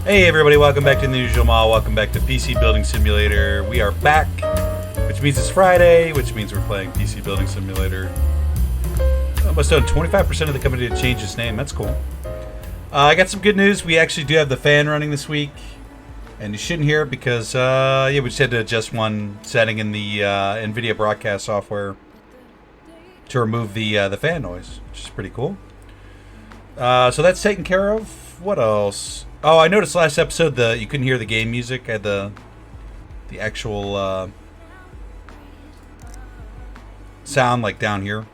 Hey everybody, welcome back to The Unusual Maw. Welcome back to PC Building Simulator. We are back, which means it's Friday, which means we're playing PC Building Simulator. Almost done 25% of the company to change its name. That's cool. I got some good news. We actually do have the fan running this week, and you shouldn't hear it because we just had to adjust one setting in the NVIDIA broadcast software to remove the fan noise, which is pretty cool. So that's taken care of. What else? Oh, I noticed last episode you couldn't hear the game music. I had the actual sound like down here,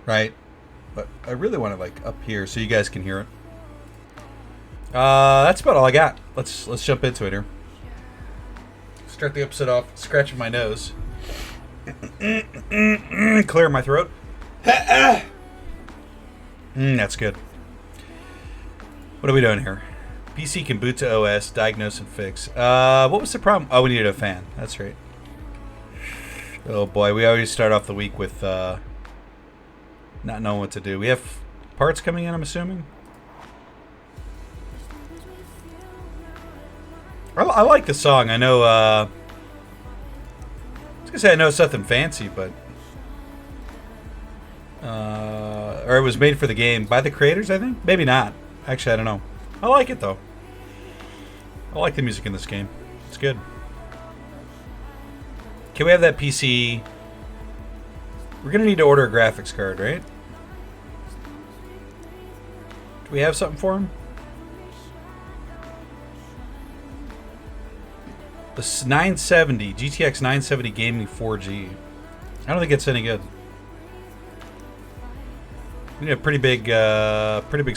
right? But I really want it like up here so you guys can hear it. That's about all I got. Let's jump into it here. Start the episode off scratching my nose, clear my throat. That's good. What are we doing here? PC can boot to OS, diagnose and fix. What was the problem? Oh, we needed a fan. That's right. Oh boy, we always start off the week with not knowing what to do. We have parts coming in, I'm assuming. I like the song. I know, I was gonna say I know it's nothing fancy, but or it was made for the game by the creators, I think. Maybe not. Actually, I don't know. I like it, though. I like the music in this game. It's good. Can we have that PC? We're going to need to order a graphics card, right? Do we have something for him? The 970, GTX 970 Gaming 4G. I don't think it's any good. We need a pretty big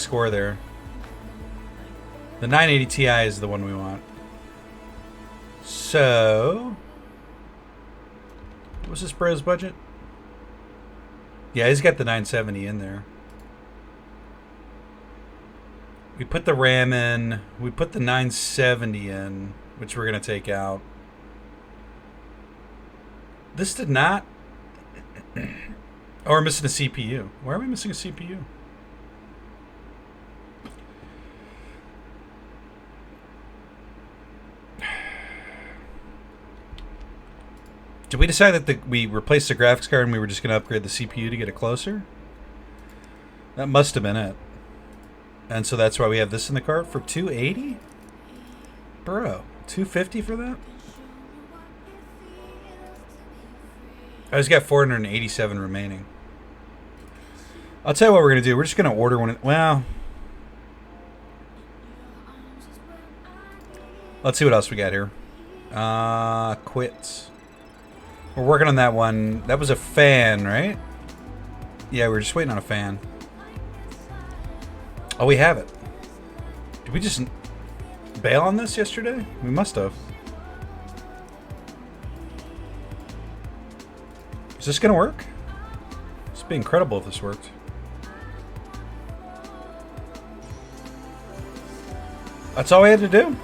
score there. The 980 Ti is the one we want. So, what's this bro's budget? Yeah, he's got the 970 in there. We put the RAM in. We put the 970 in, which we're going to take out. This did not. Oh, we're missing a CPU. Why are we missing a CPU? Did we decide that we replaced the graphics card and we were just going to upgrade the CPU to get it closer? That must have been it. And so that's why we have this in the cart for $280? Bro, $250 for that? I just got 487 remaining. I'll tell you what we're going to do. We're just going to order one. Well, let's see what else we got here. Quits. We're working on that one. That was a fan, right? Yeah, we were just waiting on a fan. Oh, we have it. Did we just bail on this yesterday? We must have. Is this going to work? This would be incredible if this worked. That's all we had to do.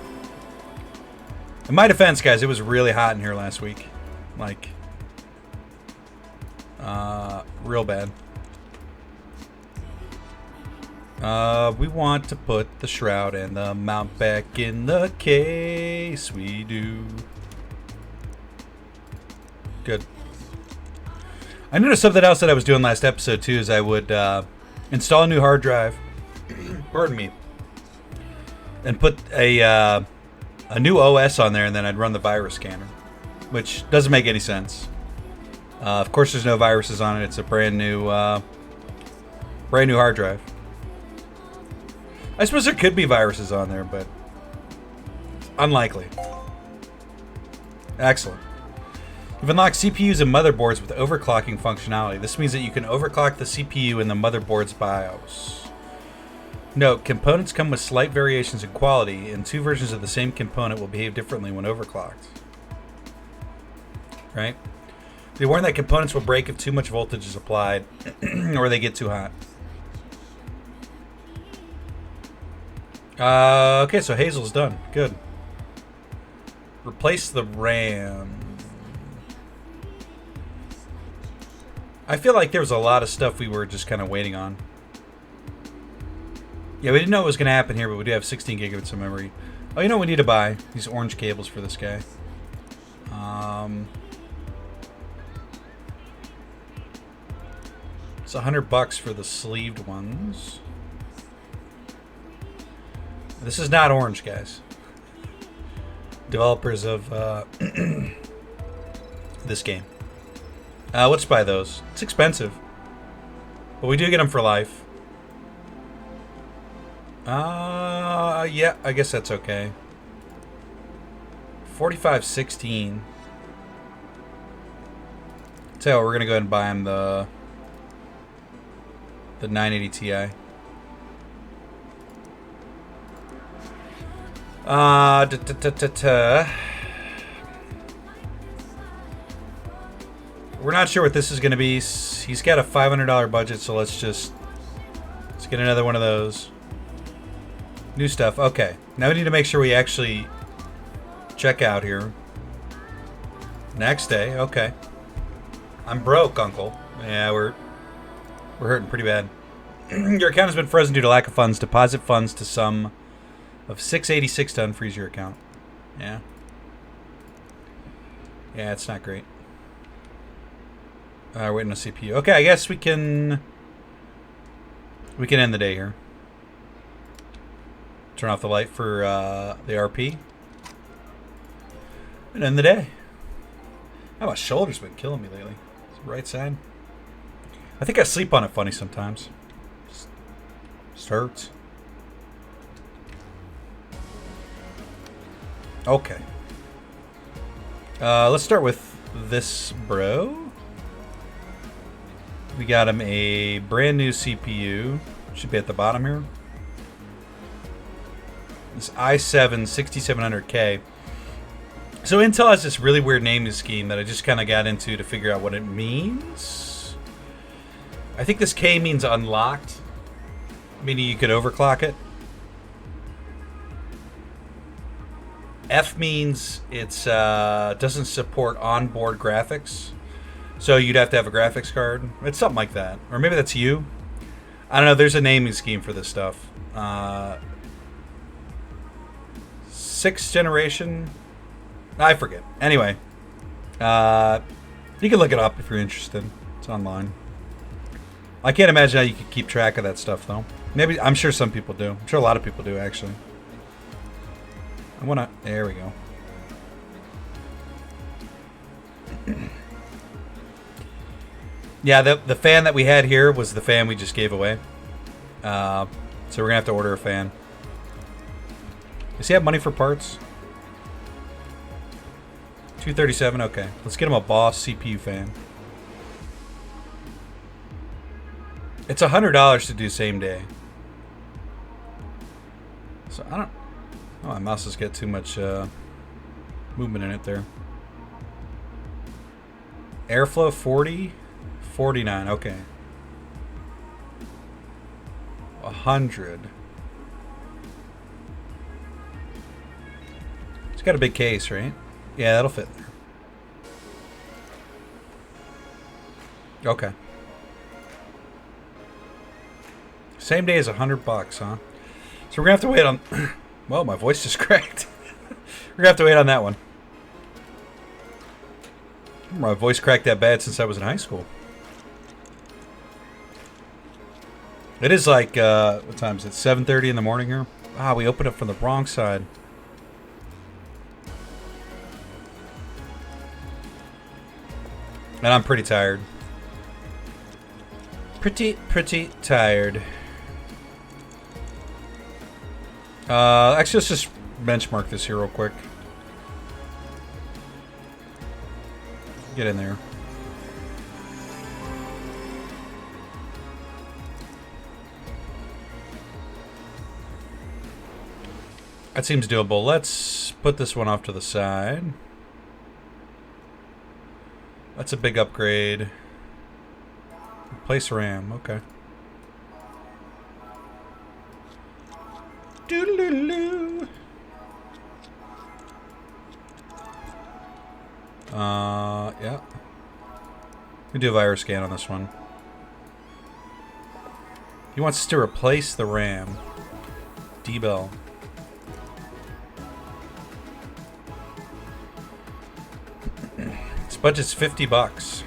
In my defense, guys, it was really hot in here last week. Like, real bad. We want to put the shroud and the mount back in the case. We do. Good. I noticed something else that I was doing last episode too, is I would install a new hard drive. Pardon me. And put a new OS on there, and then I'd run the virus scanner, which doesn't make any sense. Of course, there's no viruses on it. It's a brand new hard drive. I suppose there could be viruses on there, but unlikely. Excellent. You've unlocked CPUs and motherboards with overclocking functionality. This means that you can overclock the CPU in the motherboard's BIOS. Note, components come with slight variations in quality, and two versions of the same component will behave differently when overclocked. Right? Be warned that components will break if too much voltage is applied or they get too hot. Okay, so Hazel's done. Good. Replace the RAM. I feel like there was a lot of stuff we were just kind of waiting on. Yeah, we didn't know what was going to happen here, but we do have 16 gigabits of memory. Oh, you know what we need to buy? These orange cables for this guy. It's $100 for the sleeved ones. This is not orange, guys. Developers of this game. Let's buy those. It's expensive, but we do get them for life. Yeah, I guess that's okay. 45.16. Tell you what, we're gonna go ahead and buy him the 980 Ti. We're not sure what this is gonna be. He's got a $500 budget, so let's get another one of those. New stuff. Okay. Now we need to make sure we actually check out here. Next day. Okay. I'm broke, Uncle. Yeah, we're hurting pretty bad. Your account has been frozen due to lack of funds. Deposit funds to sum of $686 to unfreeze your account. Yeah. Yeah, it's not great. Waiting on CPU. Okay, I guess we can end the day here. Turn off the light for the RP. And end the day. Oh, my shoulder's been killing me lately. It's the right side. I think I sleep on it funny sometimes. Just hurts. Okay. Let's start with this bro. We got him a brand new CPU. Should be at the bottom here. This i7 6700K. So Intel has this really weird naming scheme that I just kind of got into to figure out what it means. I think this K means unlocked, meaning you could overclock it. F means it's doesn't support onboard graphics, so you'd have to have a graphics card. It's something like that, or maybe that's you. I don't know. There's a naming scheme for this stuff. 6th generation. I forget. Anyway, you can look it up if you're interested. It's online. I can't imagine how you could keep track of that stuff, though. Maybe I'm sure some people do. I'm sure a lot of people do, actually. I wanna. There we go. Yeah, the fan that we had here was the fan we just gave away. So we're gonna have to order a fan. Does he have money for parts? $237. Okay, let's get him a Boss CPU fan. It's $100 to do same day. So I don't. Oh, my mouse has got too much movement in it there. Airflow 40, 49. Okay. 100. It's got a big case, right? Yeah, that'll fit there. Okay. Same day as $100, huh? So we're gonna have to wait on. Well, my voice just cracked. We're gonna have to wait on that one. My voice cracked that bad since I was in high school. It is like what time is it? 7:30 in the morning here. Ah, we opened up from the wrong side. And I'm pretty tired. Pretty tired. Actually, let's just benchmark this here real quick. Get in there. That seems doable. Let's put this one off to the side. That's a big upgrade. Replace RAM. Okay. Doodaloo. Yeah. We do a virus scan on this one. He wants us to replace the RAM. D-Bell. This budget's $50.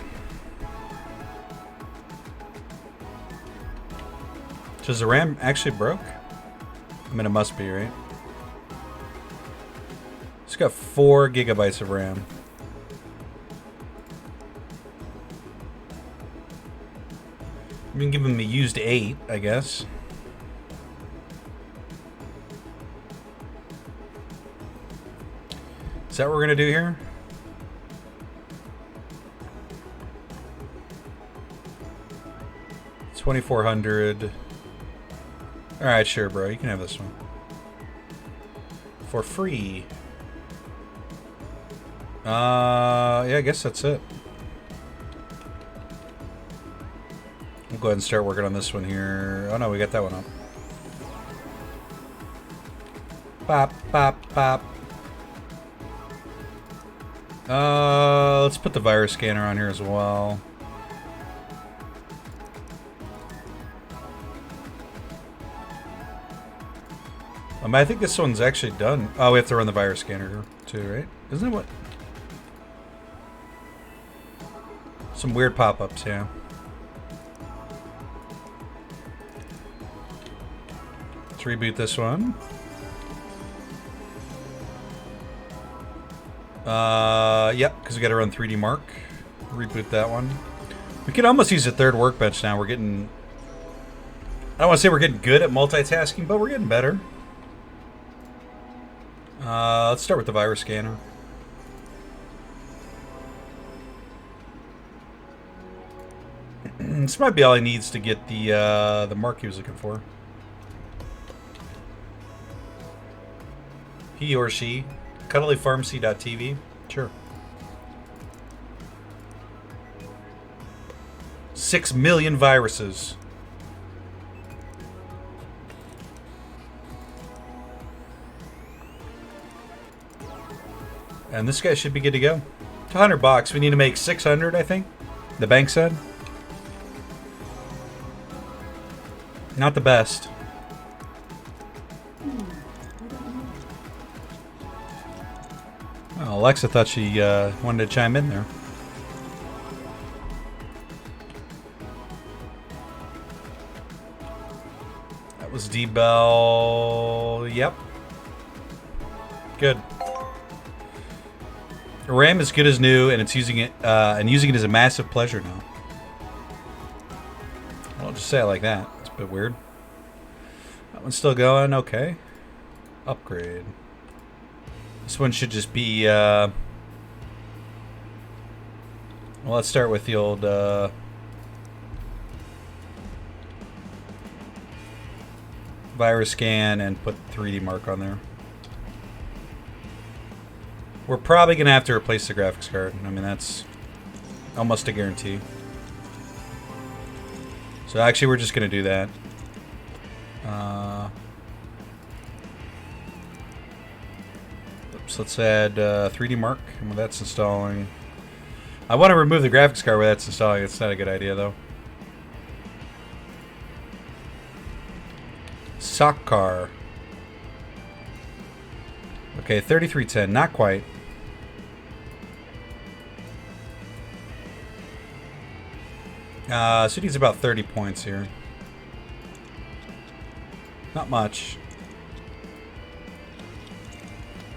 So is the RAM actually broke? I mean, it must be, right? It's got 4 gigabytes of RAM. I've been giving me used 8, I guess. Is that what we're gonna do here? $2,400. All right, sure, bro. You can have this one for free. Yeah, I guess that's it. We'll go ahead and start working on this one here. Oh no, we got that one up. Bop, bop, bop. Let's put the virus scanner on here as well. I think this one's actually done. Oh, we have to run the virus scanner too, right? Isn't it what? Some weird pop-ups, yeah. Let's reboot this one. Yep, because we got to run 3D Mark. Reboot that one. We can almost use a third workbench now. We're getting... I don't want to say we're getting good at multitasking, but we're getting better. Let's start with the virus scanner. This might be all he needs to get the mark he was looking for. He or she. CuddlyPharmacy.tv. Sure. 6 million viruses. And this guy should be good to go. It's $100. We need to make 600, I think. The bank said. Not the best. Well, Alexa thought she wanted to chime in there. That was D-Bell. Yep. Good. RAM is good as new, and it's using it, using it is a massive pleasure now. I'll just say it like that. It's a bit weird. That one's still going. Okay. Upgrade. This one should just be. Well, let's start with the old. Virus scan and put 3D Mark on there. We're probably going to have to replace the graphics card. I mean, that's almost a guarantee. So actually, we're just going to do that. Oops, let's add 3D Mark when that's installing. I want to remove the graphics card where that's installing. It's not a good idea, though. Sock car. Okay, 3310. Not quite. So it needs about 30 points here. Not much.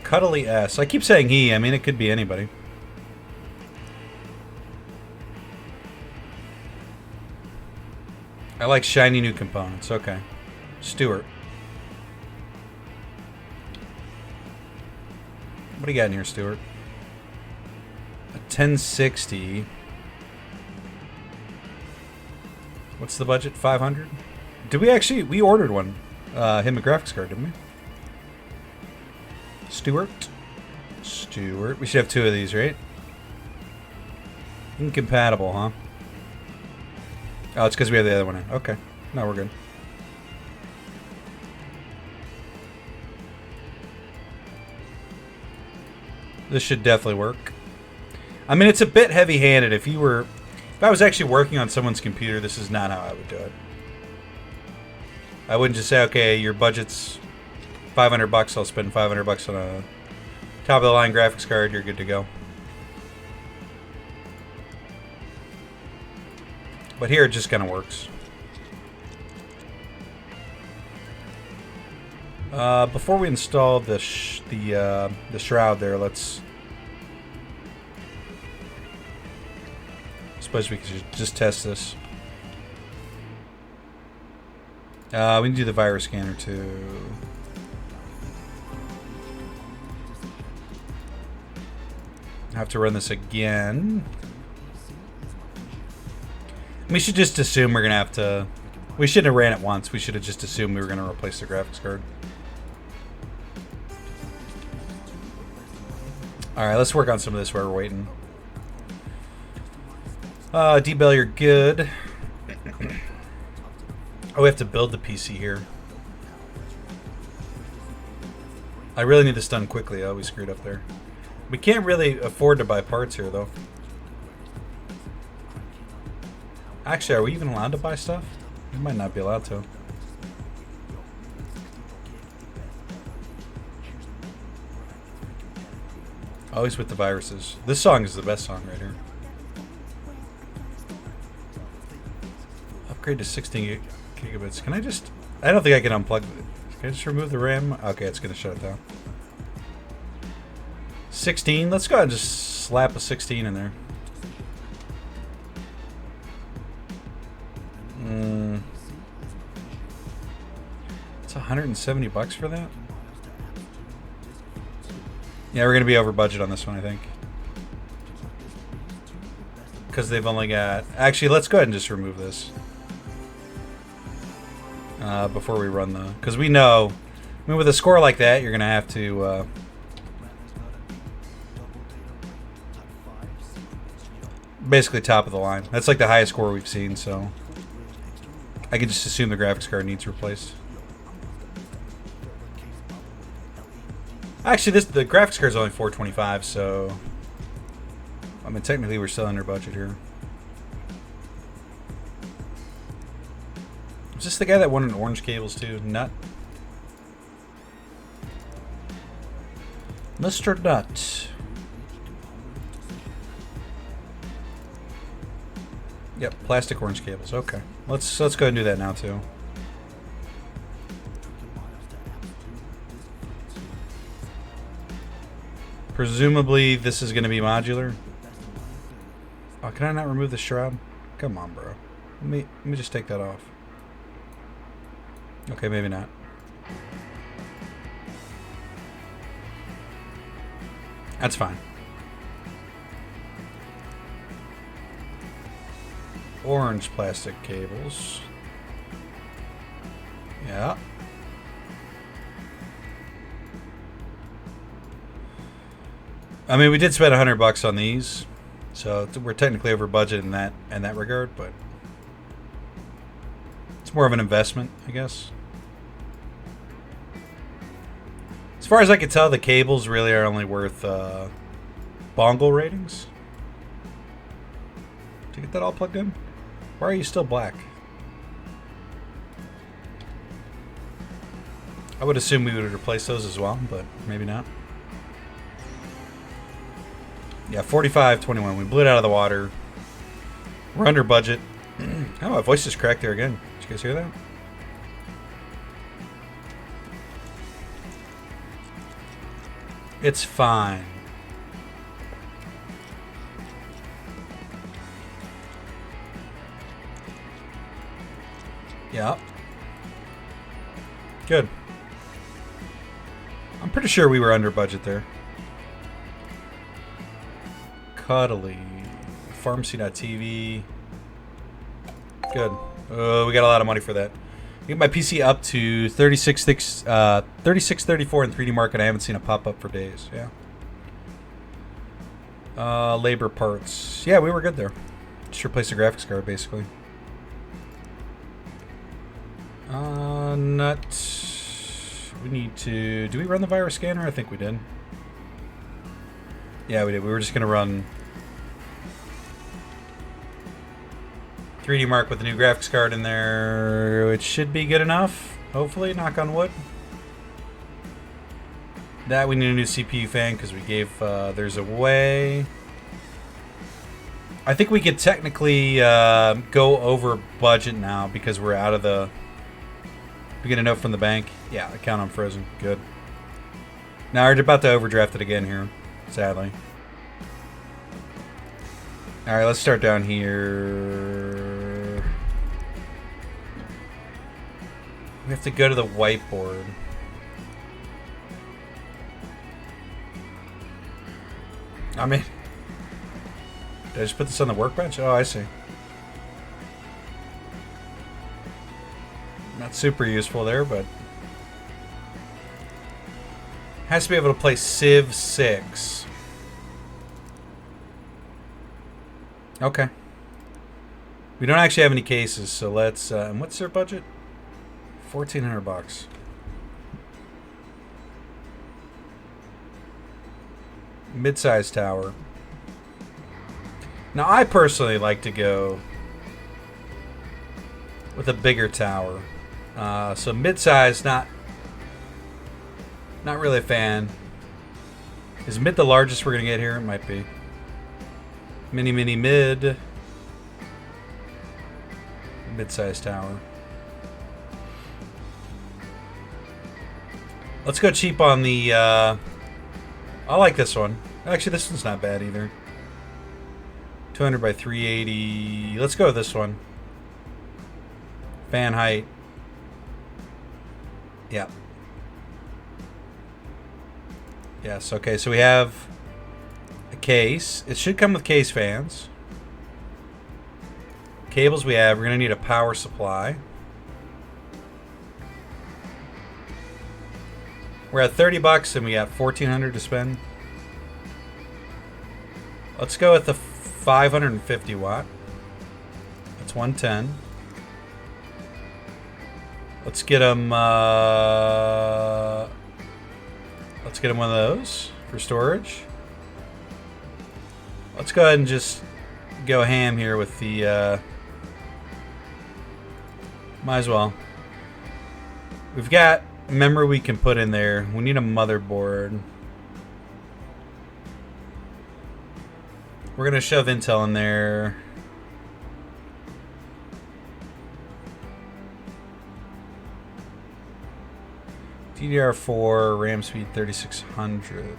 Cuddly S. I keep saying he. I mean, it could be anybody. I like shiny new components. Okay. Stuart. What do you got in here, Stuart? A 1060. What's the budget? 500? Did we actually... We ordered one. Him a graphics card, didn't we? Stuart. Stuart. We should have 2 of these, right? Incompatible, huh? Oh, it's because we have the other one in. Okay. No, we're good. This should definitely work. I mean, it's a bit heavy-handed. If I was actually working on someone's computer, this is not how I would do it. I wouldn't just say, okay, your budget's $500. I'll spend $500 on a top of the line graphics card. You're good to go. But here it just kind of works. Before we install the shroud there, let's. I suppose we could just test this. We can do the virus scanner too. I have to run this again. We should just assume we're gonna have to. We shouldn't have ran it once. We should have just assumed we were gonna replace the graphics card. All right, let's work on some of this while we're waiting. D-Bell, you're good. Oh, we have to build the PC here. I really need this done quickly. Oh, we screwed up there. We can't really afford to buy parts here, though. Actually, are we even allowed to buy stuff? We might not be allowed to. Always with the viruses. This song is the best song right here. Upgrade to 16 gigabits. Can I just... I don't think I can unplug it. Can I just remove the RAM? Okay, it's going to shut it down. 16? Let's go ahead and just slap a 16 in there. It's $170 for that? Yeah, we're going to be over budget on this one, I think. Because they've only got... Actually, let's go ahead and just remove this. Before we run the... Because we know... I mean, with a score like that, you're going to have to... basically top of the line. That's like the highest score we've seen, so... I can just assume the graphics card needs replaced. Actually, the graphics card is only $425, so... I mean, technically we're still under budget here. Is this the guy that wanted orange cables too? Nut? Mr. Nut. Yep, plastic orange cables. Okay. Let's go ahead and do that now too. Presumably this is going to be modular. Oh, can I not remove the shroud? Come on, bro. Let me just take that off. Okay, maybe not. That's fine. Orange plastic cables. Yeah. I mean, we did spend $100 on these, so we're technically over budget in that regard, but it's more of an investment, I guess. As far as I can tell, the cables really are only worth bongle ratings. Did you get that all plugged in? Why are you still black? I would assume we would replace those as well, but maybe not. Yeah, 45.21. We blew it out of the water. We're under budget. Oh, my voice just cracked there again. Did you guys hear that? It's fine. Yeah. Good. I'm pretty sure we were under budget there. Cuddly. Pharmacy.tv. Good. We got a lot of money for that. Get my PC up to 3634 in 3D Mark, and I haven't seen a pop-up for days. Yeah. Labor parts. Yeah, we were good there. Just replace the graphics card, basically. Nut. We need to... Do we run the virus scanner? I think we did. Yeah, we did. We were just going to run 3D Mark with the new graphics card in there. It should be good enough. Hopefully, knock on wood. That we need a new CPU fan because we gave there's a way. I think we could technically go over budget now because we're out of the. We get a note from the bank. Yeah, account unfrozen. Good. Now we're about to overdraft it again here, sadly. All right, let's start down here. We have to go to the whiteboard. I mean, did I just put this on the workbench? Oh, I see. Not super useful there, but has to be able to play Civ 6. Okay. We don't actually have any cases, so let's. And what's their budget? $1,400. Mid-size tower. Now, I personally like to go with a bigger tower. So mid-size, not really a fan. Is mid the largest we're gonna get here? It might be. Mini mid. Mid-size tower. Let's go cheap on the. I like this one. Actually, this one's not bad either. 200 by 380. Let's go with this one. Fan height. Yeah. Yes, okay, so we have a case. It should come with case fans. Cables we have. We're going to need a power supply. We're at $30 and we got $1,400 to spend. Let's go with the 550 watt. That's 110. Let's get them. Let's get them one of those for storage. Let's go ahead and just go ham here with the. Might as well. We've got memory we can put in there. We need a motherboard. We're gonna shove Intel in there. DDR4, RAM speed 3600.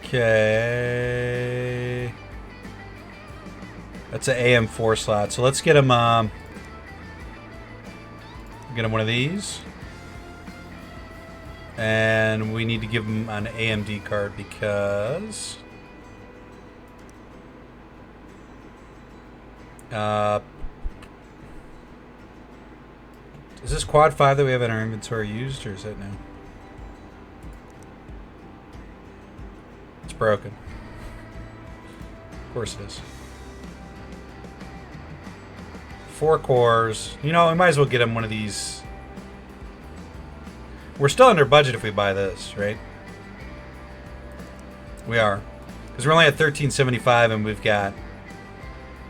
Okay. That's an AM4 slot. So let's get him one of these. And we need to give him an AMD card because is this quad 5 that we have in our inventory used, or is that new? It's broken. Of course it is. 4 cores. You know, we might as well get him one of these. We're still under budget if we buy this, right? We are. Because we're only at $1,375 and we've got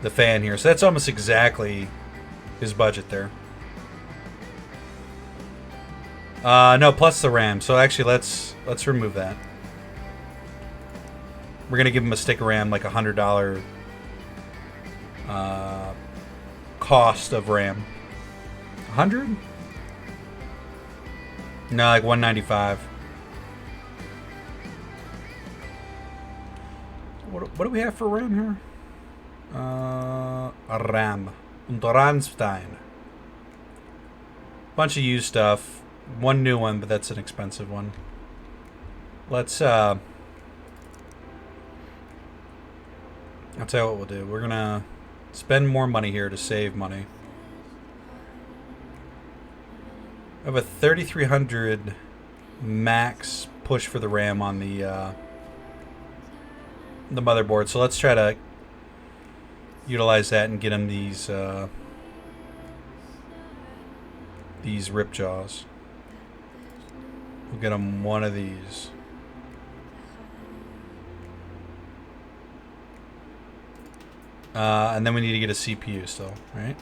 the fan here. So that's almost exactly his budget there. No, plus the RAM. So actually, let's remove that. We're gonna give him a stick of RAM, like $100 cost of RAM. 100? No, like 195. What do we have for RAM here? RAM. Unteranstein. Bunch of used stuff. One new one, but that's an expensive one. Let's I'll tell you what we'll do. We're gonna spend more money here to save money. I have a 3300 max push for the RAM on the motherboard, so let's try to utilize that and get him these rip jaws. We'll get him one of these. And then we need to get a CPU still, right?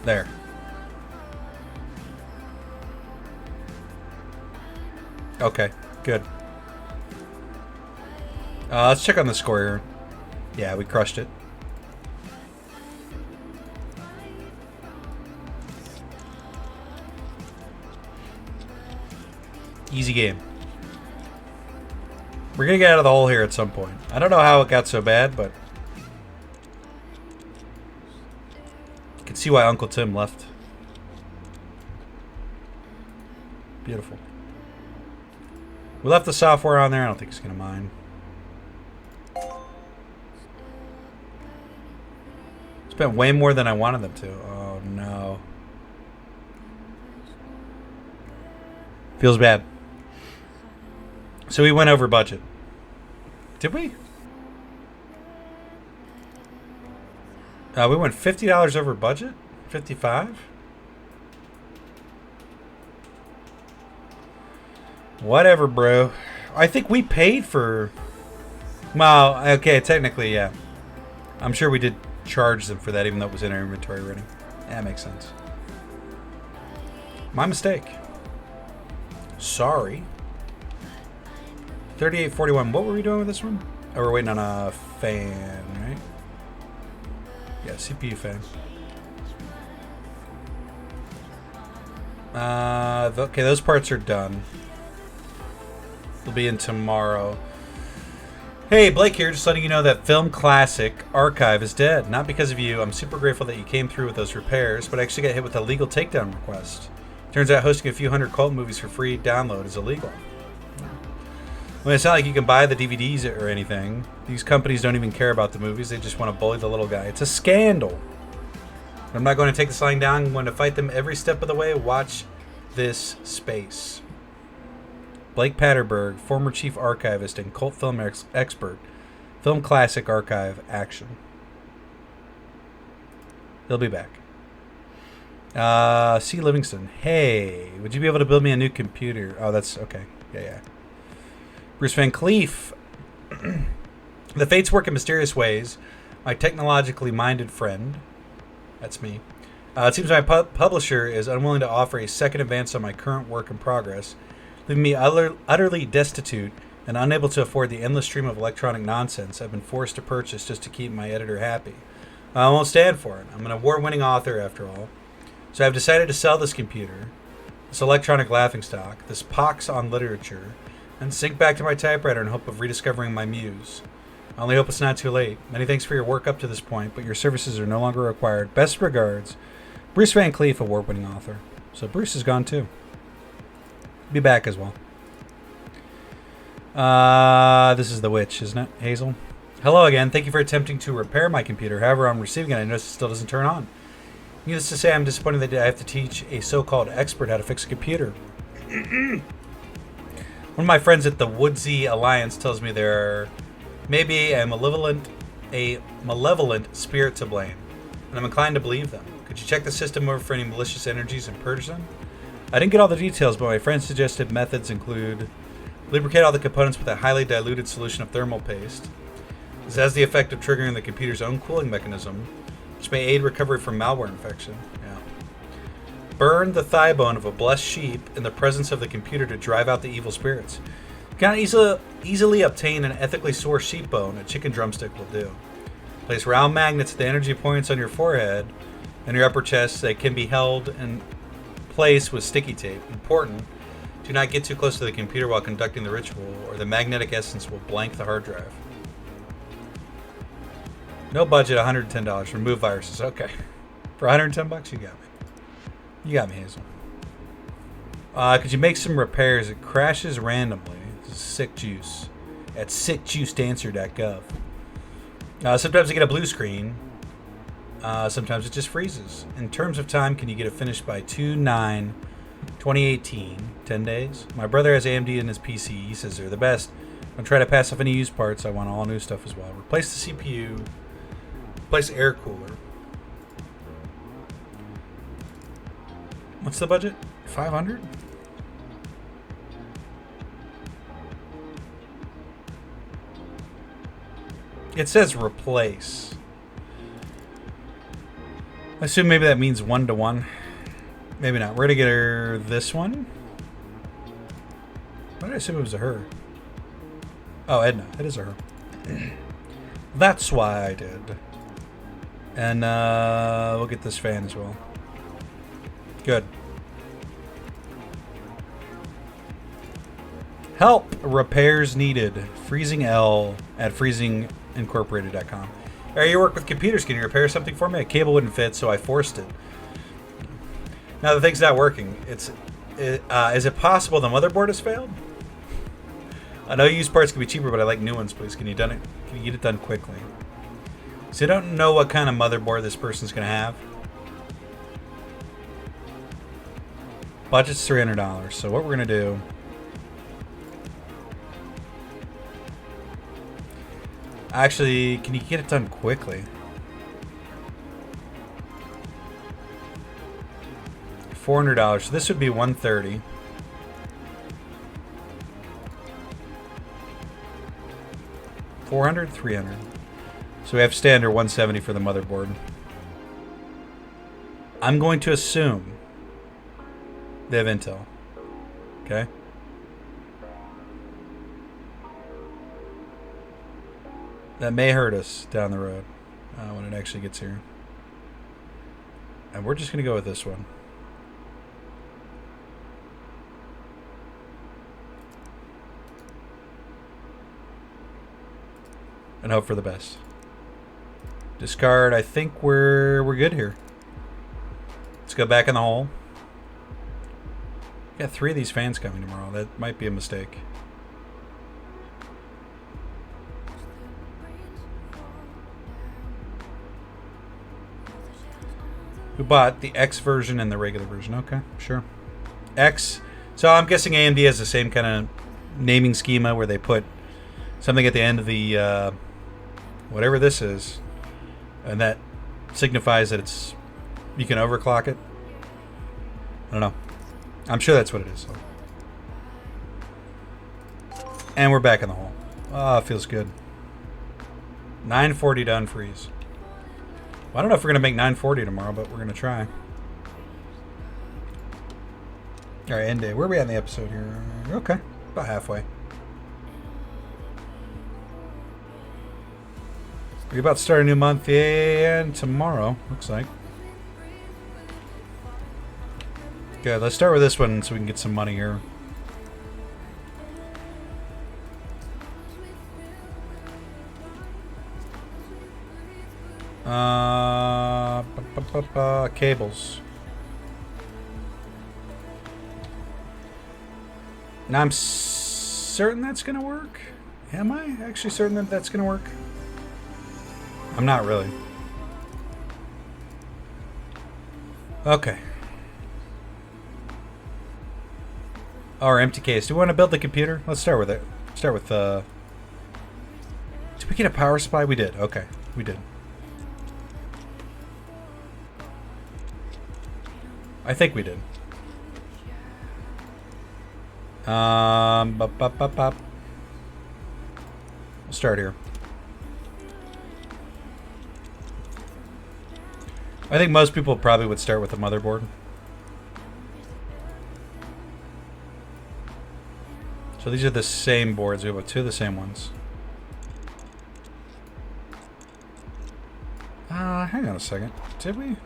There. Okay, good. Let's check on the score here. Yeah, we crushed it. Easy game. We're gonna get out of the hole here at some point. I don't know how it got so bad, but you can see why Uncle Tim left. Beautiful. We left the software on there. I don't think he's gonna mind. Spent way more than I wanted them to. Oh no. Feels bad. So we went over budget. Did we? We went $50 over budget? 55? Whatever, bro. I think we paid for... Well, okay, technically, yeah. I'm sure we did charge them for that, even though it was in our inventory already. Yeah, that makes sense. My mistake. Sorry. 3841. What were we doing with this one? Oh, we're waiting on a fan, right? Yeah, CPU fan. Okay, those parts are done. They'll be in tomorrow. Hey, Blake here, just letting you know that Film Classic Archive is dead. Not because of you. I'm super grateful that you came through with those repairs, but I actually got hit with a legal takedown request. Turns out hosting a few hundred cult movies for free download is illegal. I mean, it's not like you can buy the DVDs or anything. These companies don't even care about the movies. They just want to bully the little guy. It's a scandal. I'm not going to take this lying down. I'm going to fight them every step of the way. Watch this space. Blake Patterberg, former chief archivist and cult film expert. Film Classic Archive action. He'll be back. C. Livingston. Hey, would you be able to build me a new computer? Oh, that's okay. Yeah. Bruce Van Cleef. The fates work in mysterious ways. My technologically minded friend. That's me. It seems my publisher is unwilling to offer a second advance on my current work in progress, leaving me utterly destitute and unable to afford the endless stream of electronic nonsense I've been forced to purchase just to keep my editor happy. I won't stand for it. I'm an award-winning author, after all. So I've decided to sell this computer, this electronic laughingstock, this pox on literature, and sink back to my typewriter in hope of rediscovering my muse. I only hope it's not too late. Many thanks for your work up to this point, but your services are no longer required. Best regards, Bruce Van Cleef, award-winning author. So Bruce is gone too. Be back as well. This is the witch, isn't it, Hazel? Hello again. Thank you for attempting to repair my computer. However, I'm receiving it. I notice it still doesn't turn on. Needless to say, I'm disappointed that I have to teach a so-called expert how to fix a computer. One of my friends at the Woodsy Alliance tells me there are maybe a malevolent spirit to blame, and I'm inclined to believe them. Could you check the system over for any malicious energies and purge them? I didn't get all the details, but my friend suggested methods include lubricate all the components with a highly diluted solution of thermal paste. This has the effect of triggering the computer's own cooling mechanism, which may aid recovery from malware infection. Burn the thigh bone of a blessed sheep in the presence of the computer to drive out the evil spirits. You cannot easily obtain an ethically sourced sheep bone. A chicken drumstick will do. Place round magnets at the energy points on your forehead and your upper chest that can be held in place with sticky tape. Important, do not get too close to the computer while conducting the ritual, or the magnetic essence will blank the hard drive. No budget, $110. Remove viruses. Okay. For $110, you got me. You got me, Hazel. Could you make some repairs? It crashes randomly. This is sick juice. At sickjuicedancer.gov. Sometimes I get a blue screen. Sometimes it just freezes. In terms of time, can you get it finished by 2/9/2018? 10 days? My brother has AMD in his PC. He says they're the best. I'm trying to pass off any used parts. I want all new stuff as well. Replace the CPU. Replace air cooler. What's the budget? 500? It says replace. I assume maybe that means 1-to-1. Maybe not. We're gonna get her this one. Why did I assume it was a her? Oh, Edna. It is a her. That's why I did. And we'll get this fan as well. Good. Help! Repairs needed. Freezing L at freezingincorporated.com. You work with computers. Can you repair something for me? A cable wouldn't fit, so I forced it. Now the thing's not working. Is it possible the motherboard has failed? I know used parts can be cheaper, but I like new ones, please. Can you get it done quickly? So I don't know what kind of motherboard this person's gonna have. Budget's $300. So what we're gonna do? Actually, can you get it done quickly? $400. So this would be $130. $400, $300. So we have standard $170 for the motherboard. I'm going to assume they have Intel. Okay. That may hurt us down the road when it actually gets here. And we're just going to go with this one. And hope for the best. Discard. I think we're good here. Let's go back in the hole. Got 3 of these fans coming tomorrow. That might be a mistake. Who bought the X version and the regular version? Okay, sure. X. So I'm guessing AMD has the same kind of naming schema where they put something at the end of the whatever this is, and that signifies that it's you can overclock it. I don't know. I'm sure that's what it is. And we're back in the hole. Oh, it feels good. 940 to unfreeze. Well, I don't know if we're going to make 940 tomorrow, but we're going to try. All right, end day. Where are we at in the episode here? Okay, about halfway. We're about to start a new month, and tomorrow, looks like. Good, let's start with this one so we can get some money here. Cables. Now I'm certain that's gonna work. Am I actually certain that that's gonna work? I'm not really. Okay. Our empty case. Do we want to build the computer? Let's start with it. Start with did we get a power supply? We did. Okay, we did. I think we did. We'll start here. I think most people probably would start with a motherboard. So these are the same boards. We have 2 of the same ones. Hang on a second. Did we?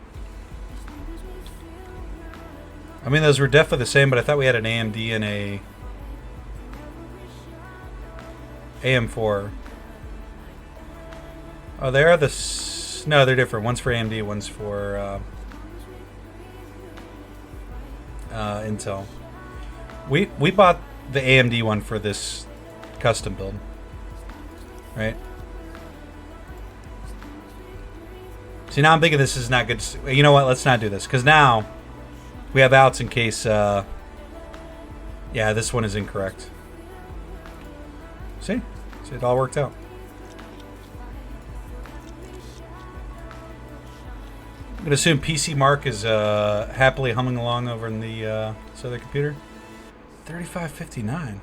I mean, those were definitely the same, but I thought we had an AMD and a AM4. Oh, they are the... No, they're different. One's for AMD, one's for Intel. We bought the AMD one for this custom build, right? See, now I'm thinking this is not good. You know what? Let's not do this, because now we have outs in case... yeah, this one is incorrect. See, it all worked out. I'm going to assume PC Mark is happily humming along over in the this other computer. 3559.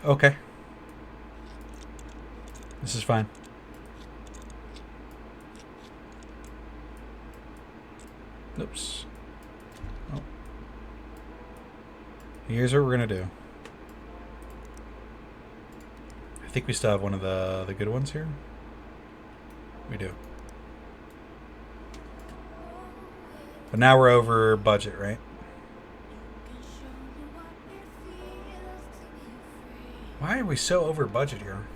Okay. This is fine. Oops. Oh. Here's what we're gonna do. I think we still have one of the good ones here. We do. But now we're over budget, right? Why are we so over budget here?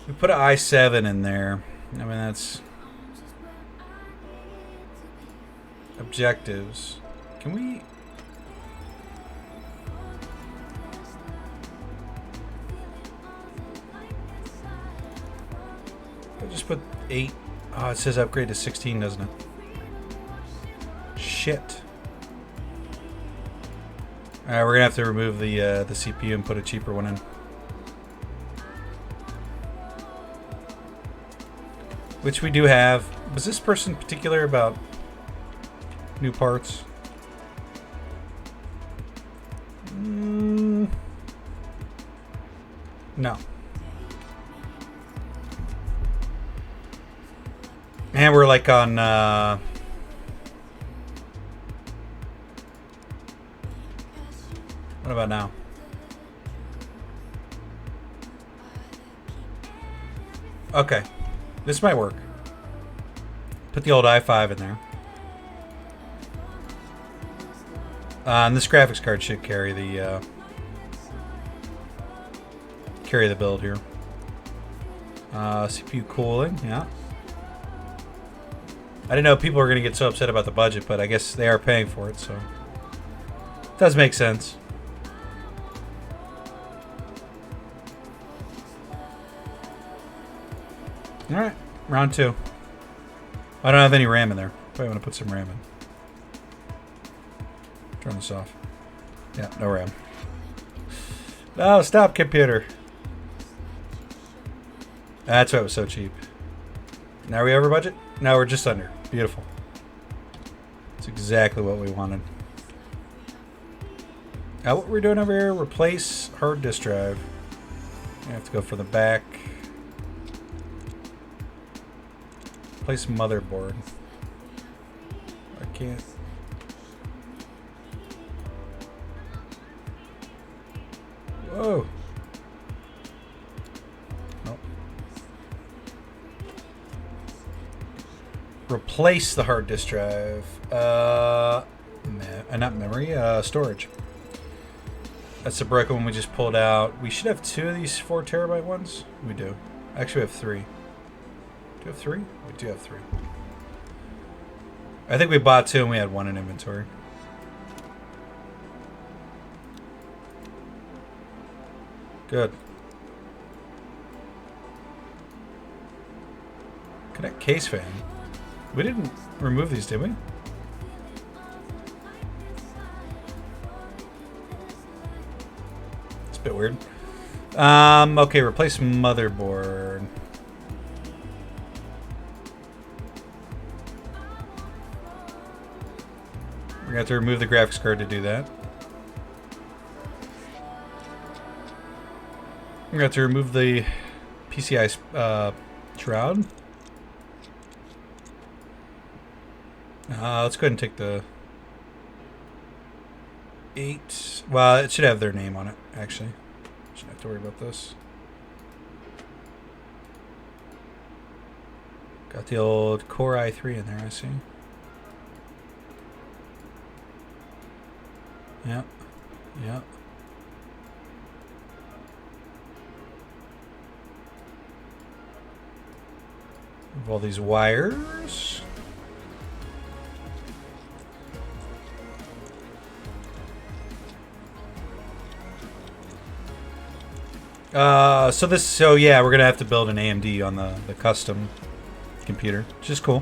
We put an i7 in there. I mean, that's objectives. Can we? I just put 8. Oh, it says upgrade to 16, doesn't it? Shit. Alright, we're gonna have to remove the CPU and put a cheaper one in. Which we do have. Was this person particular about new parts? No. And we're like on what about now? Okay. This might work. Put the old i5 in there. And this graphics card should carry the build here. CPU cooling, yeah. I didn't know people were going to get so upset about the budget, but I guess they are paying for it, so it does make sense. All right, round 2. I don't have any RAM in there. Probably want to put some RAM in. Turn this off. Yeah, no RAM. No, stop, computer. That's why it was so cheap. Now are we over budget? Now we're just under. Beautiful. That's exactly what we wanted. Now what we're doing over here, replace hard disk drive. We have to go for the back. Replace motherboard. I can't. Whoa. Nope. Replace the hard disk drive. Not memory, storage. That's the broken one we just pulled out. We should have 2 of these 4 terabyte ones. We do. Actually, we have 3. Do we have 3? We do have 3. I think we bought 2 and we had 1 in inventory. Good. Connect case fan. We didn't remove these, did we? It's a bit weird. Okay, replace motherboard. We're gonna have to remove the graphics card to do that. We're gonna have to remove the PCI shroud. Let's go ahead and take the 8. Well, it should have their name on it, actually. Shouldn't have to worry about this. Got the old Core i3 in there, I see. Yep. Yep. Of all these wires. So yeah, we're gonna have to build an AMD on the custom computer, which is cool.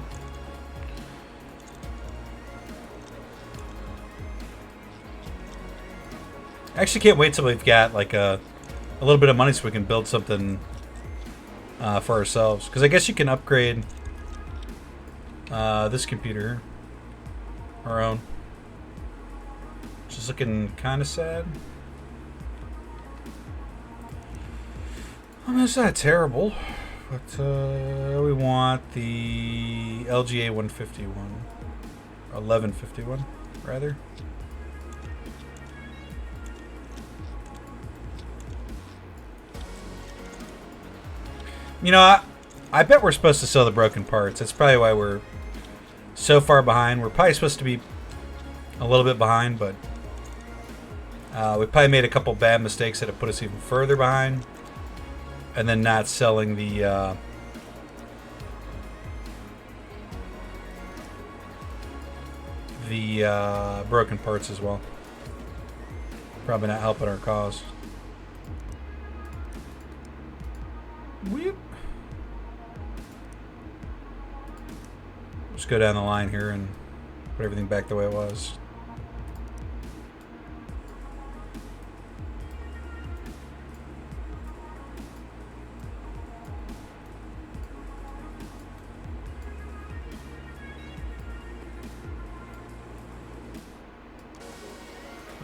I actually can't wait till we've got like a little bit of money so we can build something for ourselves. Because I guess you can upgrade this computer, our own. which is looking kind of sad. I mean, it's not terrible, but we want the LGA 151, 1151, rather. You know, I bet we're supposed to sell the broken parts. That's probably why we're so far behind. We're probably supposed to be a little bit behind, but we probably made a couple bad mistakes that have put us even further behind. And then not selling the broken parts as well. Probably not helping our cause. Weep. Just go down the line here and put everything back the way it was.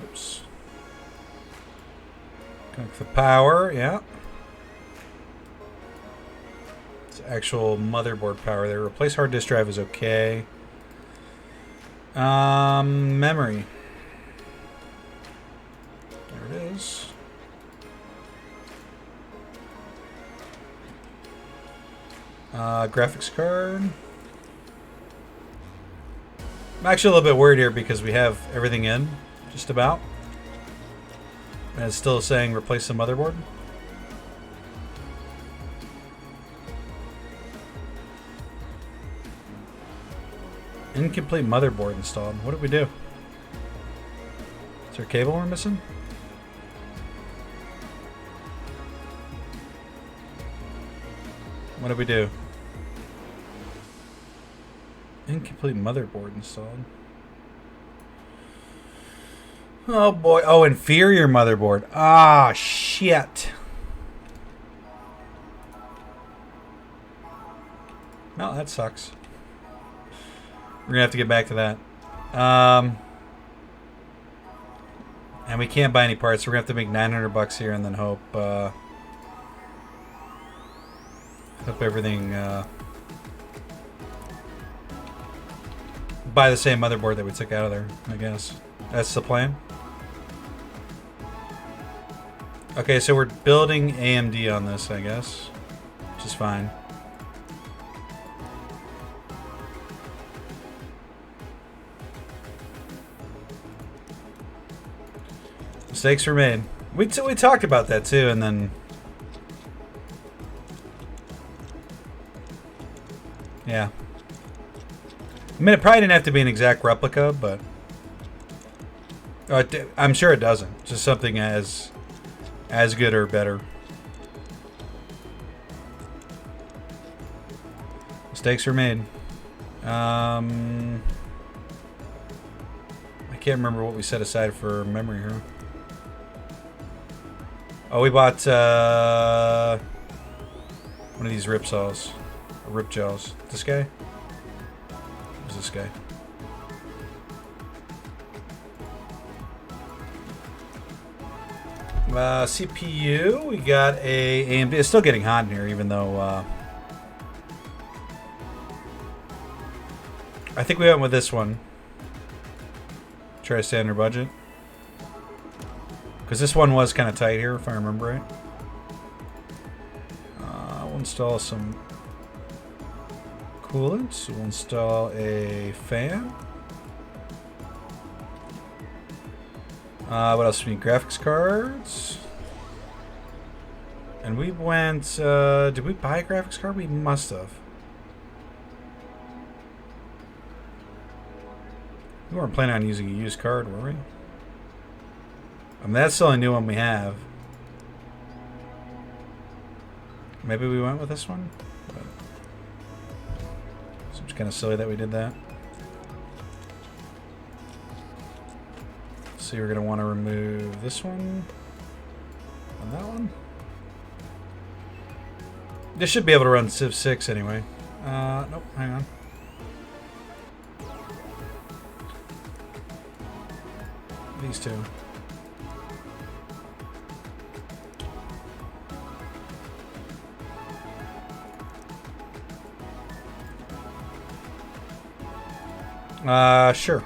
Oops. Connect the power, yeah. Actual motherboard power there. Replace hard disk drive is okay. Memory. There it is. Graphics card. I'm actually a little bit worried here because we have everything in, just about. And it's still saying replace the motherboard. Incomplete motherboard installed. What did we do? Is there a cable we're missing? What did we do? Incomplete motherboard installed. Oh boy. Oh, inferior motherboard. Ah, shit. No, that sucks. We're gonna have to get back to that. And we can't buy any parts, so we're gonna have to make $900 here and then hope everything buy the same motherboard that we took out of there, I guess. That's the plan. Okay, so we're building AMD on this, I guess, which is fine. Mistakes were made. We talked about that too, and then yeah. I mean, it probably didn't have to be an exact replica, but I'm sure it doesn't. Just something as good or better. Mistakes were made. I can't remember what we set aside for memory here. Oh, we bought one of these rip saws, or rip gels. This guy? Who's this guy? CPU. We got a AMD. It's still getting hot in here, even though I think we went with this one. Try to stay under budget. Because this one was kind of tight here, if I remember right. We'll install some coolant. We'll install a fan. What else do we need? Graphics cards. And we went... did we buy a graphics card? We must have. We weren't planning on using a used card, were we? I mean, that's the only new one we have. Maybe we went with this one? But seems kind of silly that we did that. So we're going to want to remove this one and that one. This should be able to run Civ 6 anyway. Nope, hang on. These two. Sure.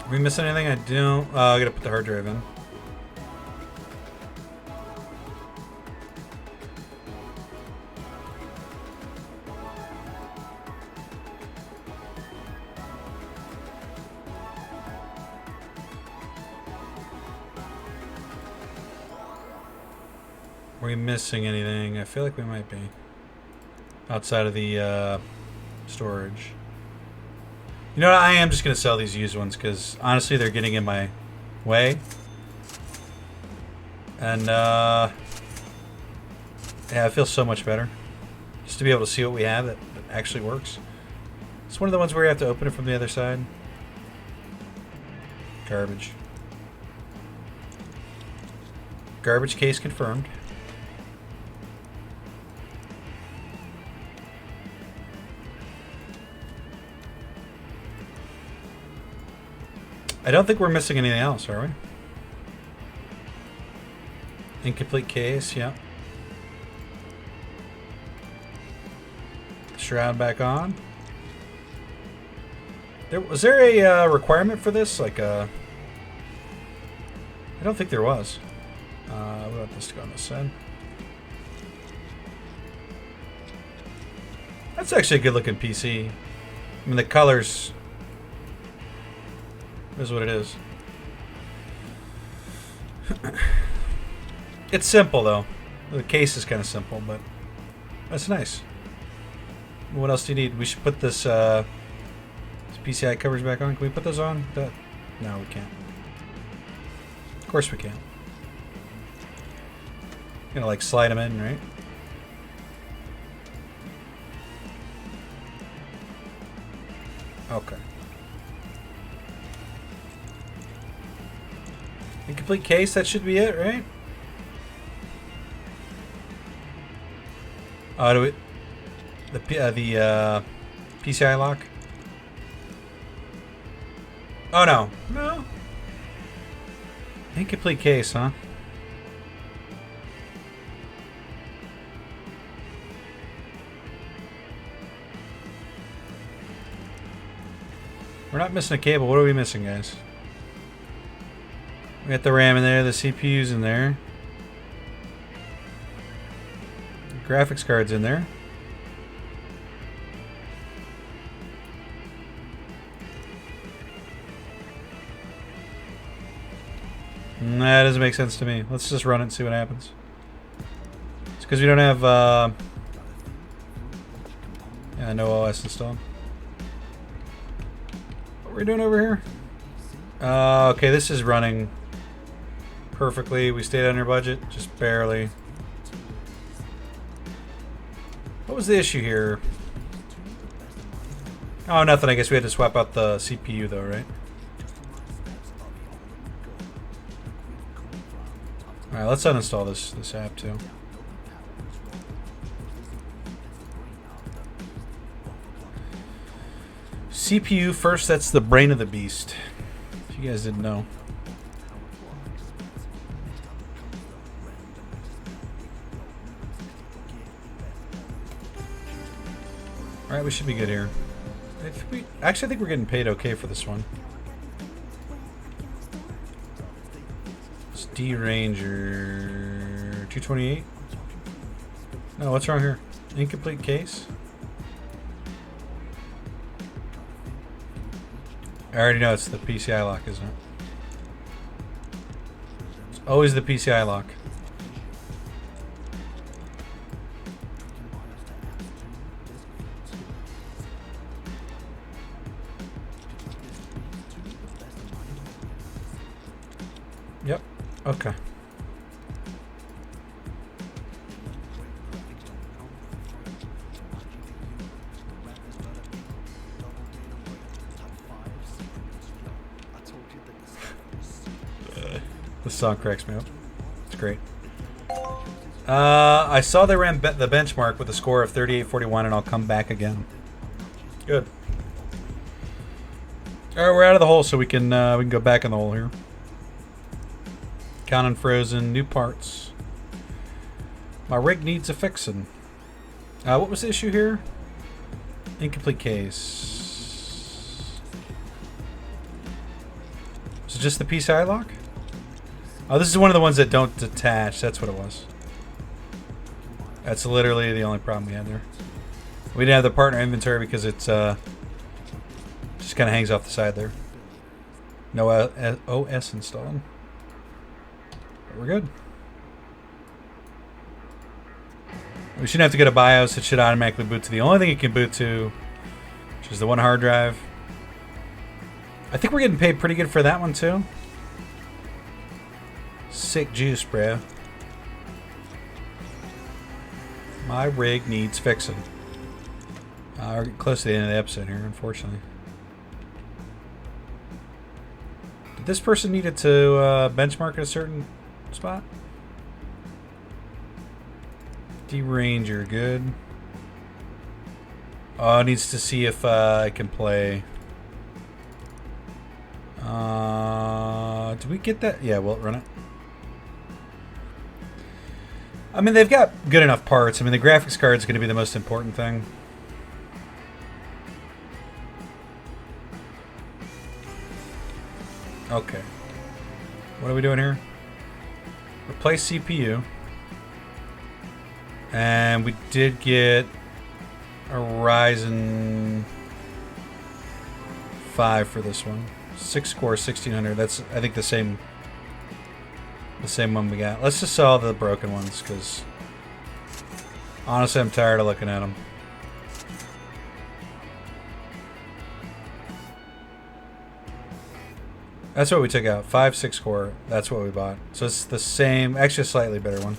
Are we missing anything? I don't. I gotta put the hard drive in. Are we missing anything? I feel like we might be. Outside of the storage. You know what? I am just going to sell these used ones because honestly they're getting in my way. And yeah, it feels so much better. Just to be able to see what we have that actually works. It's one of the ones where you have to open it from the other side. Garbage. Garbage case confirmed. I don't think we're missing anything else, are we? Incomplete case, yeah. Shroud back on. Was there a requirement for this? Like I don't think there was. What about this to go on this side? That's actually a good looking PC. I mean, the colors is what it is. It's simple though. The case is kind of simple, but that's nice. What else do you need? We should put this PCI covers back on. Can we put those on? No, we can't. Of course we can't. Gonna like slide them in, right? Okay. Incomplete case, that should be it, right? Do we... The PCI lock? Oh, no. No. Incomplete case, huh? We're not missing a cable. What are we missing, guys? We got the RAM in there, the CPU's in there. The graphics card's in there. That doesn't make sense to me. Let's just run it and see what happens. It's because we don't have yeah, no OS installed. What are we doing over here? Okay, this is running perfectly. We stayed under budget, just barely. What was the issue here? Oh, nothing. I guess we had to swap out the CPU though, right? Alright, let's uninstall this app too. CPU first, that's the brain of the beast. If you guys didn't know. Alright, we should be good here. Actually, I think we're getting paid okay for this one. It's D Ranger 228. No, what's wrong here? Incomplete case? I already know it's the PCI lock, isn't it? It's always the PCI lock. Yep. Okay. This song cracks me up. It's great. I saw they ran the benchmark with a score of 3841, and I'll come back again. Good. All right, we're out of the hole, so we can go back in the hole here. Count unfrozen, new parts. My rig needs a fixin'. What was the issue here? Incomplete case. Is it just the PCI lock? Oh, this is one of the ones that don't detach. That's what it was. That's literally the only problem we had there. We didn't have the partner inventory because it's just kind of hangs off the side there. No OS installed. But we're good. We shouldn't have to go to BIOS. It should automatically boot to the only thing it can boot to, which is the one hard drive. I think we're getting paid pretty good for that one too. Sick juice, bro. My rig needs fixing. We're getting close to the end of the episode here, unfortunately. Did this person need it to benchmark at a certain spot? D-Ranger, good. Oh, it needs to see if I can play. Did we get that? Yeah, we'll run it. I mean, they've got good enough parts. I mean, the graphics card is going to be the most important thing. Okay. What are we doing here? Replace CPU. And we did get a Ryzen 5 for this one. 6-core, 1600. That's, I think, the same one we got. Let's just sell the broken ones, because honestly, I'm tired of looking at them. That's what we took out. 5, 6-core. That's what we bought. So it's the same, actually a slightly better one.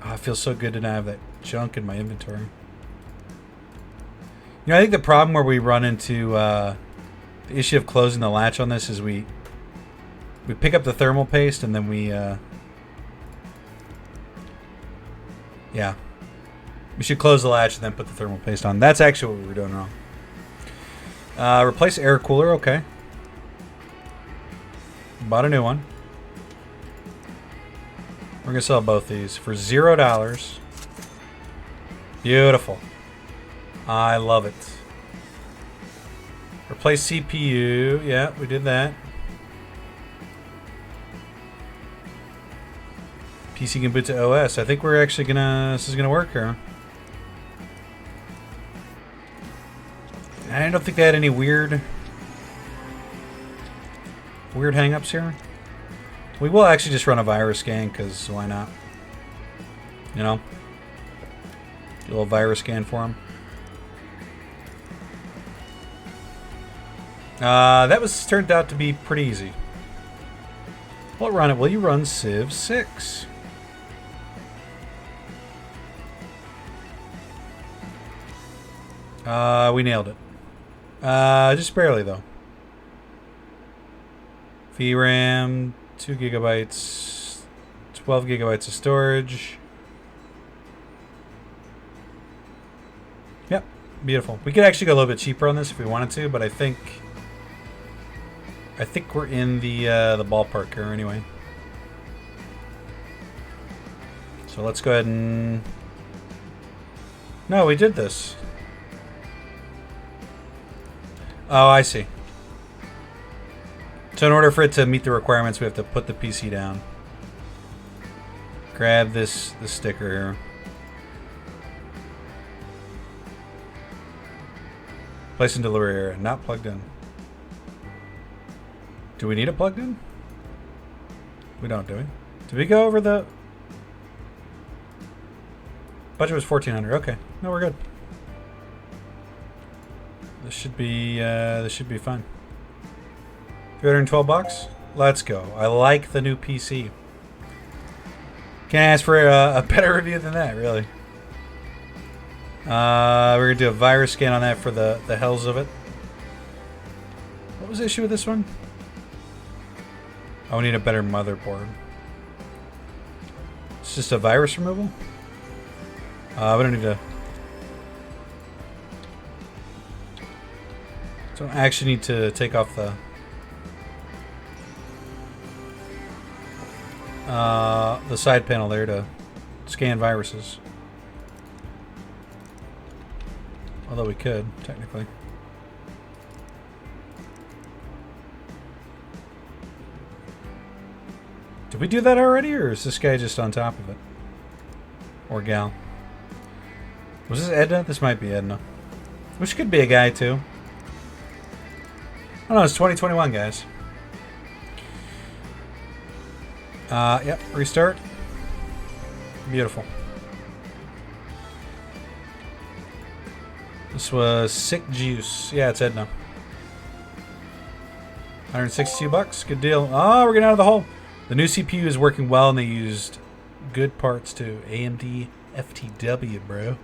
Oh, it feels so good to not have that junk in my inventory. You know, I think the problem where we run into the issue of closing the latch on this is we pick up the thermal paste and then we yeah. We should close the latch and then put the thermal paste on. That's actually what we were doing wrong. Replace air cooler, okay. Bought a new one. We're gonna sell both these for $0. Beautiful. I love it. Replace CPU. Yeah, we did that. PC can boot to OS. I think we're actually gonna. This is gonna work here. I don't think they had any weird hang-ups here. We will actually just run a virus scan, because why not? You know? Do a little virus scan for them. That was turned out to be pretty easy. We'll run it. Will you run Civ 6? We nailed it. Just barely, though. VRAM, 2 gigabytes, 12 gigabytes of storage. Yep, beautiful. We could actually go a little bit cheaper on this if we wanted to, but I think we're in the ballpark here anyway. So let's go ahead and. No, we did this. Oh, I see. So in order for it to meet the requirements, we have to put the PC down. Grab this sticker here. Place in delivery area. Not plugged in. Do we need it plugged in? We don't, do we? Did we go over the... Budget was $1,400. Okay. No, we're good. This should be fun. $312. Let's go. I like the new PC. Can't ask for a better review than that, really. We're gonna do a virus scan on that for the hells of it. What was the issue with this one? I need a better motherboard. It's just a virus removal? We don't need to... So I actually need to take off the side panel there to scan viruses. Although we could, technically. Did we do that already, or is this guy just on top of it? Or gal? Was this Edna? This might be Edna. Which could be a guy, too. Oh no, it's 2021, guys. Yep, restart. Beautiful. This was Sick Juice. Yeah, it's Edna. 162 bucks. Good deal. Oh, we're getting out of the hole. The new CPU is working well, and they used good parts too. AMD FTW, bro.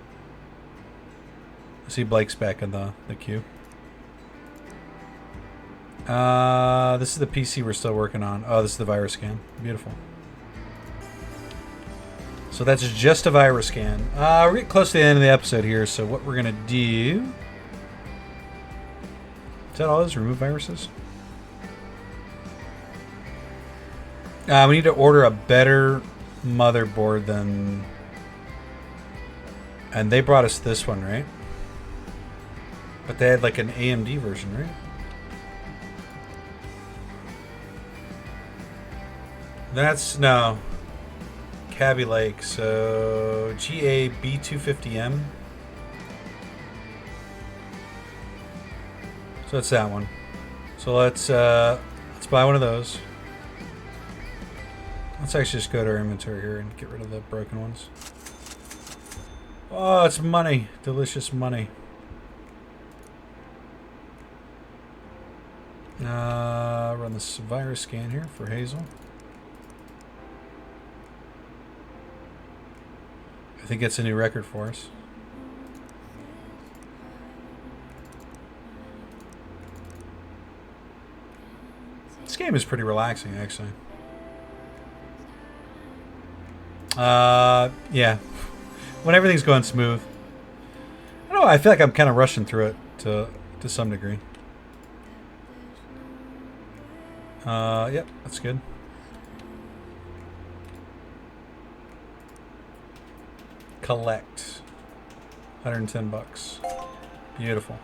I see Blake's back in the queue. This is the PC we're still working on. Oh, this is the virus scan. Beautiful. So that's just a virus scan. We're getting close to the end of the episode here, so what we're going to do... Is that all it is? Remove viruses? We need to order a better motherboard than... And they brought us this one, right? But they had like an AMD version, right? That's... No. Cabby Lake. So... GA-B250M. So that's that one. So let's buy one of those. Let's actually just go to our inventory here and get rid of the broken ones. Oh, it's money. Delicious money. Run this virus scan here for Hazel. I think it's a new record for us. This game is pretty relaxing, actually. Yeah. When everything's going smooth. I don't know, I feel like I'm kind of rushing through it to some degree. Yep, that's good. Collect. 110 bucks. Beautiful.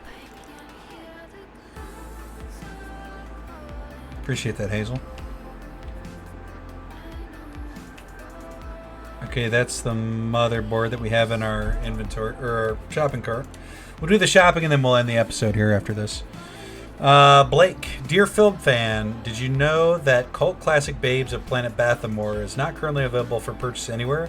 Appreciate that, Hazel. Okay, that's the motherboard that we have in our inventory, or our shopping cart. We'll do the shopping and then we'll end the episode here after this. Blake, dear film fan, did you know that cult classic Babes of Planet Bathmore is not currently available for purchase anywhere?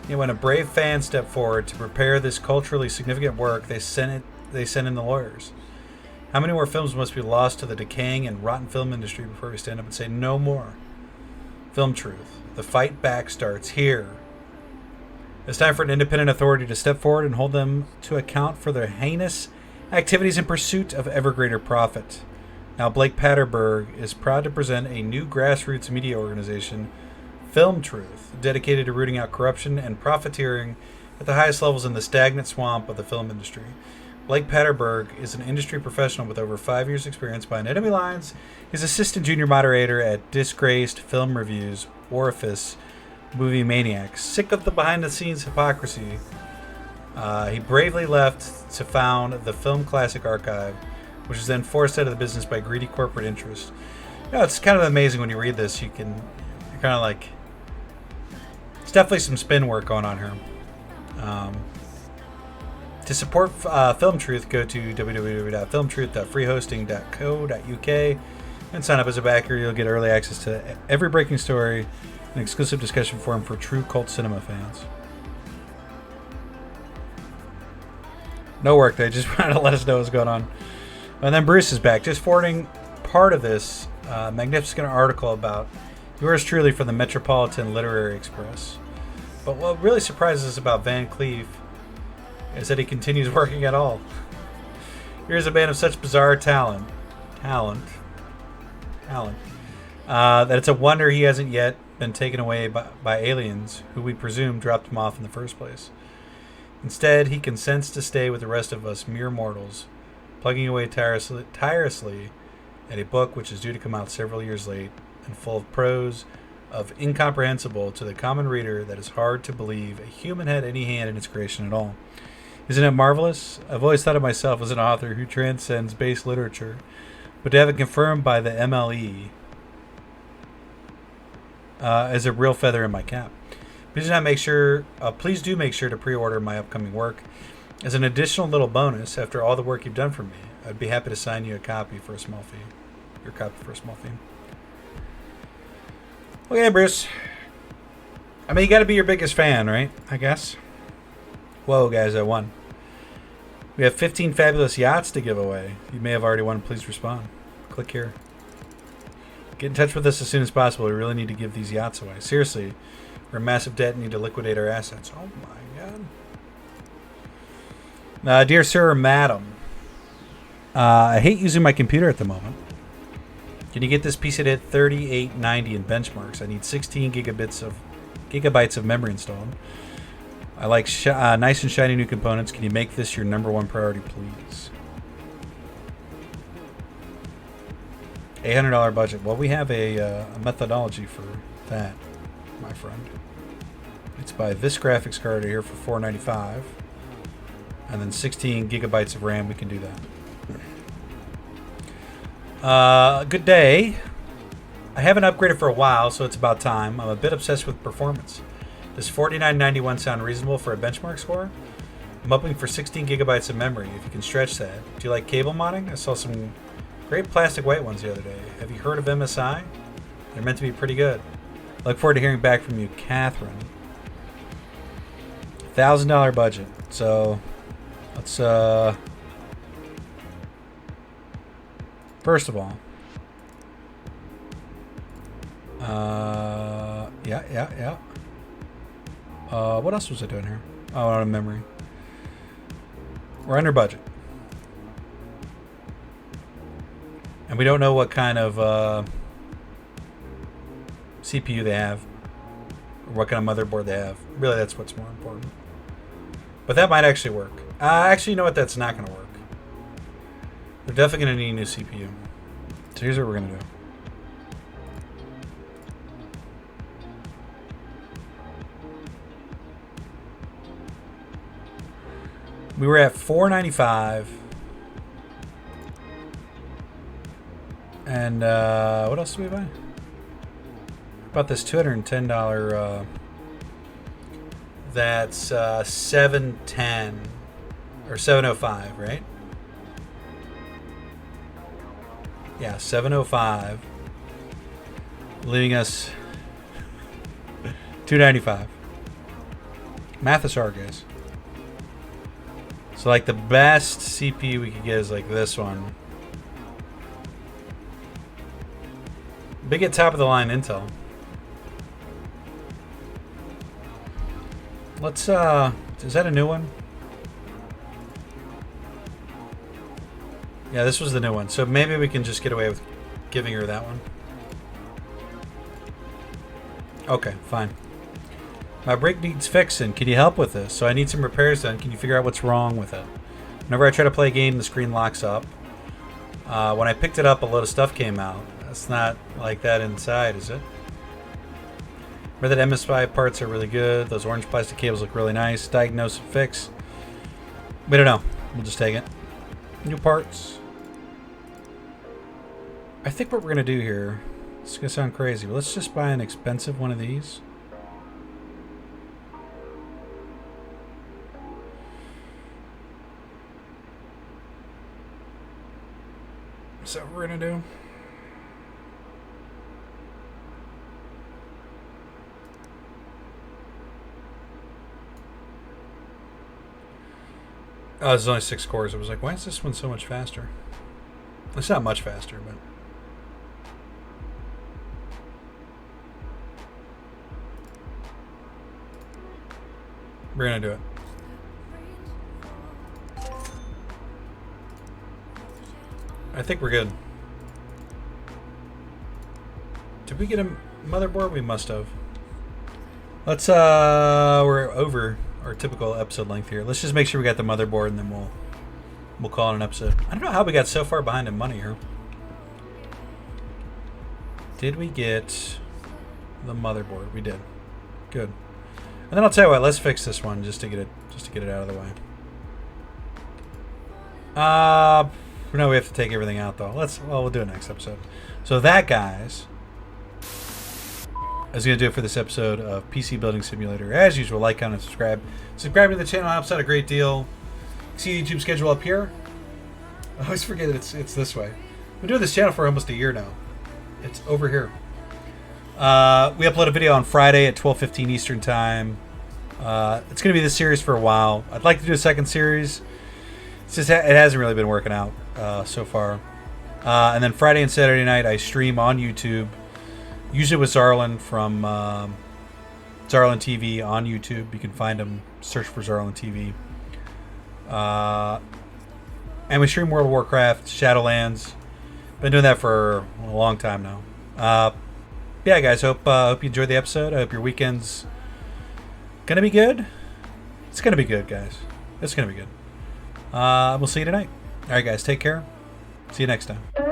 You know, when a brave fan stepped forward to prepare this culturally significant work, they sent in the lawyers. How many more films must be lost to the decaying and rotten film industry before we stand up and say no more? Film Truth. The fight back starts here. It's time for an independent authority to step forward and hold them to account for their heinous activities in pursuit of ever greater profit. Now, Blake Patterberg is proud to present a new grassroots media organization, Film Truth, dedicated to rooting out corruption and profiteering at the highest levels in the stagnant swamp of the film industry. Blake Patterberg is an industry professional with over 5 years' experience behind enemy lines. He's assistant junior moderator at Disgraced Film Reviews, Orifice, Movie Maniacs. Sick of the behind-the-scenes hypocrisy, he bravely left to found the Film Classic Archive, which was then forced out of the business by greedy corporate interests. You know, it's kind of amazing when you read this. You're kind of like, it's definitely some spin work going on here. To support Film Truth, go to www.filmtruth.freehosting.co.uk and sign up as a backer. You'll get early access to every breaking story, an exclusive discussion forum for true cult cinema fans. No work, they just wanted to let us know what's going on. And then Bruce is back, just forwarding part of this magnificent article about yours truly from the Metropolitan Literary Express. But what really surprises us about Van Cleef is that he continues working at all. Here's a man of such bizarre talent, that it's a wonder he hasn't yet been taken away by aliens who we presume dropped him off in the first place. Instead, he consents to stay with the rest of us mere mortals, plugging away tirelessly at a book which is due to come out several years late and full of prose of incomprehensible to the common reader that is hard to believe a human had any hand in its creation at all. Isn't it marvelous? I've always thought of myself as an author who transcends base literature, but to have it confirmed by the MLE is a real feather in my cap. Please do make sure to pre-order my upcoming work. As an additional little bonus, after all the work you've done for me, I'd be happy to sign you a copy for a small fee. Your copy for a small fee. Okay, Bruce. I mean, you got to be your biggest fan, right? I guess. Whoa, guys, I won. We have 15 fabulous yachts to give away. You may have already won. Please respond. Click here. Get in touch with us as soon as possible. We really need to give these yachts away. Seriously, we're in massive debt and need to liquidate our assets. Oh my god. Dear sir or madam, I hate using my computer at the moment. Can you get this piece at 3890 in benchmarks? I need 16 gigabytes of memory installed. I like nice and shiny new components. Can you make this your #1 priority, please? $800 budget. Well, we have a methodology for that, my friend. It's by this graphics card here for $495, and then 16 gigabytes of RAM. We can do that. Good day. I haven't upgraded for a while, so it's about time. I'm a bit obsessed with performance. Does $49.91 sound reasonable for a benchmark score? I'm hoping for 16 gigabytes of memory, if you can stretch that. Do you like cable modding? I saw some great plastic white ones the other day. Have you heard of MSI? They're meant to be pretty good. I look forward to hearing back from you, Catherine. $1,000 budget. So, let's, first of all, yeah. What else was I doing here? Oh, out of memory. We're under budget. And we don't know what kind of CPU they have, or what kind of motherboard they have. Really, that's what's more important. But that might actually work. Actually, you know what? That's not going to work. They're definitely going to need a new CPU. So here's what we're going to do. We were at $495. And what else did we buy? About this $210. That's $710 or $705, right? Yeah, $705, leaving us $295. Math is hard, guys. So like the best CPU we could get is like this one. Big at top of the line Intel. Let's is that a new one? Yeah, this was the new one. So maybe we can just get away with giving her that one. Okay, fine. My brake needs fixing. Can you help with this? So I need some repairs done. Can you figure out what's wrong with it? Whenever I try to play a game, the screen locks up. When I picked it up, a load of stuff came out. That's not like that inside, is it? Remember that MS5 parts are really good. Those orange plastic cables look really nice. Diagnose and fix. We don't know. We'll just take it. New parts. I think what we're going to do here, it's going to sound crazy, but let's just buy an expensive one of these. Is that what we're going to do? Oh, there's only 6 cores. I was like, why is this one so much faster? It's not much faster, but... we're going to do it. I think we're good. Did we get a motherboard? We must have. Let's, we're over our typical episode length here. Let's just make sure we got the motherboard and then We'll call it an episode. I don't know how we got so far behind in money here. Did we get the motherboard? We did. Good. And then I'll tell you what. Let's fix this one just to get it out of the way. No, we have to take everything out though. We'll do it next episode. So that, guys, is going to do it for this episode of PC Building Simulator. As usual, like, comment, and subscribe. Subscribe to the channel helps out a great deal. See the YouTube schedule up here. I always forget that it's this way. I've been doing this channel for almost a year now. It's over here. We upload a video on Friday at 12:15 Eastern Time. It's going to be this series for a while. I'd like to do a second series. It's just it hasn't really been working out so far. And then Friday and Saturday night I stream on YouTube. Usually with Zarlin from Zarlin TV on YouTube. You can find him. Search for Zarlin TV. And we stream World of Warcraft, Shadowlands. Been doing that for a long time now. Yeah, guys. Hope you enjoyed the episode. I hope your weekend's gonna be good. It's gonna be good, guys. It's gonna be good. We'll see you tonight. All right, guys. Take care. See you next time.